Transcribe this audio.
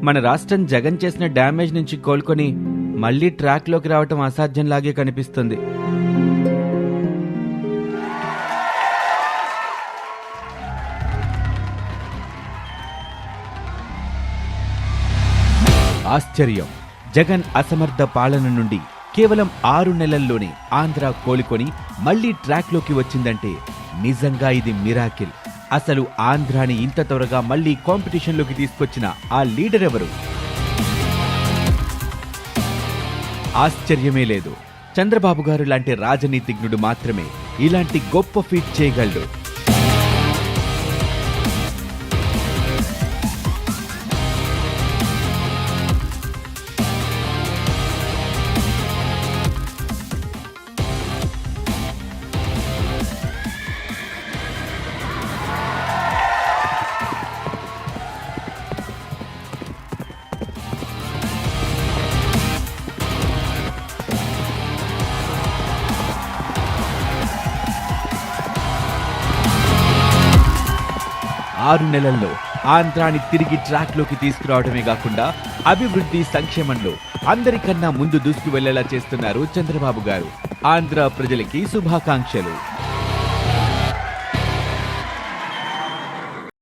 మన రాష్ట్రం జగన్ చేసిన డ్యామేజ్ నుంచి కోలుకొని మళ్లీ ట్రాక్లోకి రావటం అసాధ్యంలాగే కనిపిస్తుంది. ఆశ్చర్యం, జగన్ అసమర్థ పాలన నుండి కేవలం 6 నెలల్లోనే ఆంధ్ర కోలుకొని మళ్లీ ట్రాక్లోకి వచ్చిందంటే నిజంగా ఇది మిరాకిల్. అసలు ఆంధ్రాని ఇంత త్వరగా మళ్లీ కాంపిటీషన్లోకి తీసుకొచ్చిన ఆ లీడర్ ఎవరు? ఆశ్చర్యమే లేదు, చంద్రబాబు గారు లాంటి రాజనీతిజ్ఞుడు మాత్రమే ఇలాంటి గొప్ప ఫీట్ చేయగలడు. ఆరు నెలల్లో ఆంధ్రాని తిరిగి ట్రాక్లోకి తీసుకురావడమే కాకుండా అభివృద్ధి సంక్షేమంలో అందరికన్నా ముందు దూసుకు వెళ్లేలా చేస్తున్నారు చంద్రబాబు గారు. ఆంధ్ర ప్రజలకి శుభాకాంక్షలు.